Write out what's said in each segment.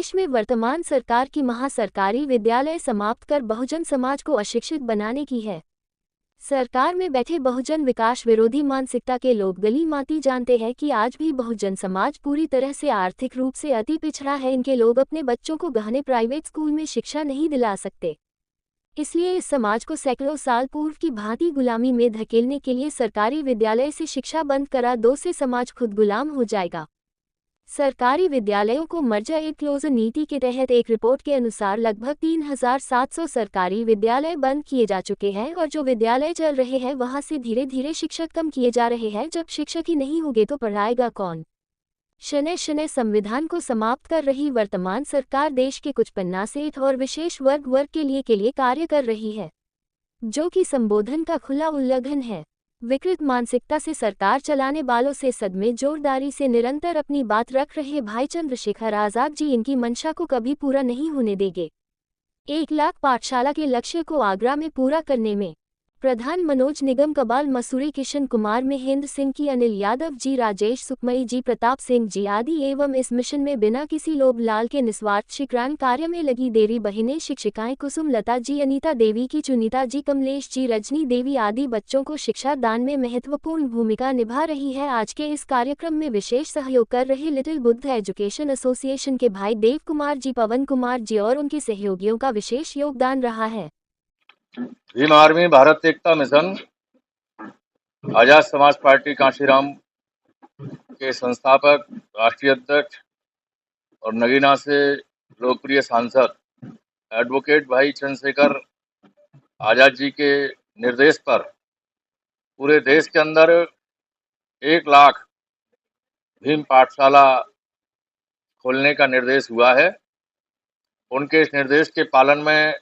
देश में वर्तमान सरकार की महासरकारी विद्यालय समाप्त कर बहुजन समाज को अशिक्षित बनाने की है। सरकार में बैठे बहुजन विकास विरोधी मानसिकता के लोग गली माती जानते हैं कि आज भी बहुजन समाज पूरी तरह से आर्थिक रूप से अति पिछड़ा है। इनके लोग अपने बच्चों को गहने प्राइवेट स्कूल में शिक्षा नहीं दिला सकते। इसलिए इस समाज को सैकड़ों साल पूर्व की भांति गुलामी में धकेलने के लिए सरकारी विद्यालय से शिक्षा बंद करा दो से समाज खुद गुलाम हो जाएगा। सरकारी विद्यालयों को मर्जर ए क्लोजर नीति के तहत एक रिपोर्ट के अनुसार लगभग 3700 सरकारी विद्यालय बंद किए जा चुके हैं और जो विद्यालय चल रहे हैं वहां से धीरे धीरे शिक्षक कम किए जा रहे हैं। जब शिक्षक ही नहीं होंगे तो पढ़ाएगा कौन? शनै शनै संविधान को समाप्त कर रही वर्तमान सरकार देश के कुछ पन्ना सेठ और विशेष वर्ग के लिए कार्य कर रही है, जो कि संबोधन का खुला उल्लंघन है। विकृत मानसिकता से सरकार चलाने वालों से सदमे जोरदारी से निरंतर अपनी बात रख रहे भाई चंद्रशेखर आजाद जी इनकी मंशा को कभी पूरा नहीं होने देंगे। 1 लाख पाठशाला के लक्ष्य को आगरा में पूरा करने में प्रधान मनोज निगम, कबाल मसूरी, किशन कुमार, महेंद्र सिंह की, अनिल यादव जी, राजेश सुखमई जी, प्रताप सिंह जी आदि एवं इस मिशन में बिना किसी लोभ लाल के निस्वार्थ शिक्षण कार्य में लगी देरी बहिनें शिक्षिकाएं कुसुम लता जी, अनीता देवी की, चुनीता जी, कमलेश जी, रजनी देवी आदि बच्चों को शिक्षा दान में महत्वपूर्ण भूमिका निभा रही है। आज के इस कार्यक्रम में विशेष सहयोग कर रहे लिटिल बुद्ध एजुकेशन एसोसिएशन के भाई देव कुमार जी, पवन कुमार जी और उनके सहयोगियों का विशेष योगदान रहा है। भीम आर्मी भारत एकता मिशन आजाद समाज पार्टी कांशीराम के संस्थापक, राष्ट्रीय अध्यक्ष और नगीना से लोकप्रिय सांसद एडवोकेट भाई चंद्रशेखर आजाद जी के निर्देश पर पूरे देश के अंदर 1 लाख भीम पाठशाला खोलने का निर्देश हुआ है। उनके इस निर्देश के पालन में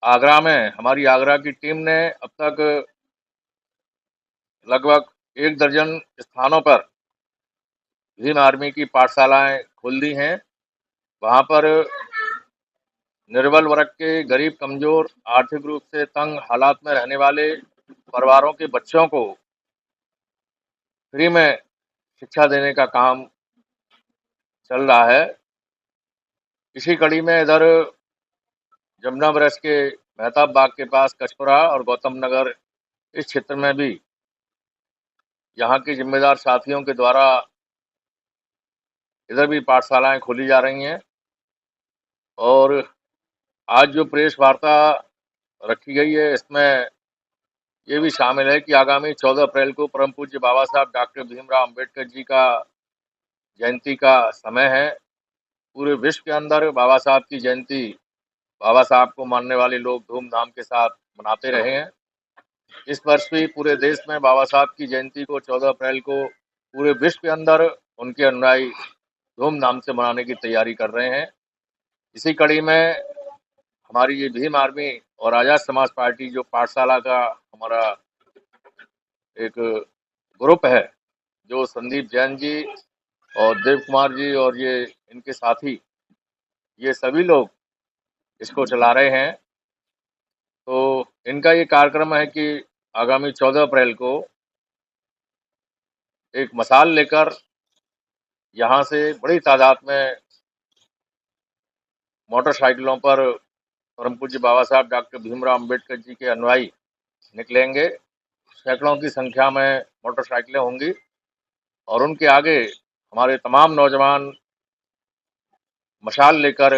आगरा में हमारी आगरा की टीम ने अब तक लगभग 1 दर्जन स्थानों पर भीम आर्मी की पाठशालाएं खोल दी हैं। वहां पर निर्बल वर्ग के, गरीब, कमजोर, आर्थिक रूप से तंग हालात में रहने वाले परिवारों के बच्चों को फ्री में शिक्षा देने का काम चल रहा है। इसी कड़ी में इधर जमुना ब्रिज के मेहताब बाग के पास कचपुरा और गौतम नगर इस क्षेत्र में भी यहाँ के जिम्मेदार साथियों के द्वारा इधर भी पाठशालाएं खोली जा रही हैं। और आज जो प्रेस वार्ता रखी गई है इसमें ये भी शामिल है कि आगामी 14 अप्रैल को परम पूज्य बाबा साहब डॉक्टर भीमराव अंबेडकर जी का जयंती का समय है। पूरे विश्व के अंदर बाबा साहब की जयंती, बाबा साहब को मानने वाले लोग धूमधाम के साथ मनाते रहे हैं। इस वर्ष भी पूरे देश में बाबा साहब की जयंती को 14 अप्रैल को पूरे विश्व के अंदर उनके अनुयायी धूमधाम से मनाने की तैयारी कर रहे हैं। इसी कड़ी में हमारी ये भीम आर्मी और आजाद समाज पार्टी जो पाठशाला का हमारा एक ग्रुप है, जो संदीप जैन जी और देव कुमार जी और ये इनके साथी, ये सभी लोग इसको चला रहे हैं। तो इनका ये कार्यक्रम है कि आगामी 14 अप्रैल को एक मशाल लेकर यहाँ से बड़ी तादाद में मोटरसाइकिलों पर परम पूज्य बाबा साहब डॉक्टर भीमराव अंबेडकर जी के अनुयायी निकलेंगे। सैकड़ों की संख्या में मोटरसाइकिलें होंगी और उनके आगे हमारे तमाम नौजवान मशाल लेकर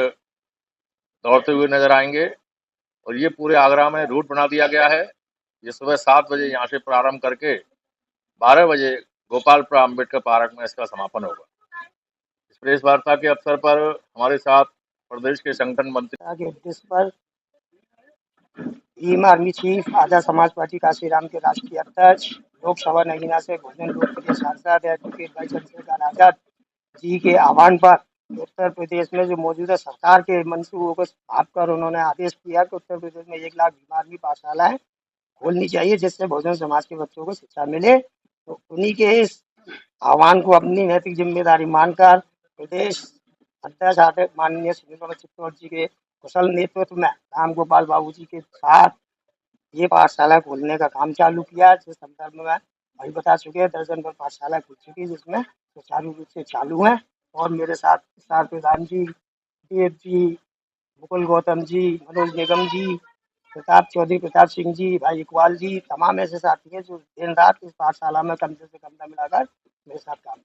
दौड़ते हुए नजर आएंगे। और ये पूरे आगरा में रूट बना दिया गया है। ये सुबह 7 बजे यहाँ से प्रारंभ करके 12 बजे गोपालपुर अम्बेडकर पार्क में इसका समापन होगा। इस प्रेस वार्ता के अवसर पर हमारे साथ प्रदेश के संगठन मंत्री पर Bhim army chief, Azad Samaj party Kashiram के राष्ट्रीय अध्यक्ष, लोकसभा नगीना से भोजन लोकप्रिय सांसद एडवोकेट भाई चंद्रशेखर आजाद जी के आह्वान पर उत्तर प्रदेश में जो मौजूदा सरकार के मंसूबों को समाप्त कर उन्होंने आदेश किया कि उत्तर प्रदेश में 1 लाख भीम आर्मी पाठशालाएं खोलनी चाहिए जिससे बहुजन समाज के बच्चों को शिक्षा मिले। तो उन्हीं के इस आह्वान को अपनी नैतिक जिम्मेदारी मानकर प्रदेश अध्यक्ष माननीय सुनील कुमार चित्तौड़ जी के कुशल नेतृत्व में राम गोपाल बाबू जी के साथ ये पाठशाला खोलने का काम चालू किया। जिस संदर्भ में अभी बता चुके हैं, दर्जन भर पाठशाला खुल चुकी है जिसमें सुचारू रूप से चालू है। और मेरे साथ प्रधान जी सुखदेव जी, मुकुल गौतम जी, मनोज निगम जी, प्रताप चौधरी, प्रताप सिंह जी, भाई इकबाल जी, तमाम ऐसे साथी हैं जो दिन रात इस पाठशाला में कम से कम मिलाकर मेरे साथ काम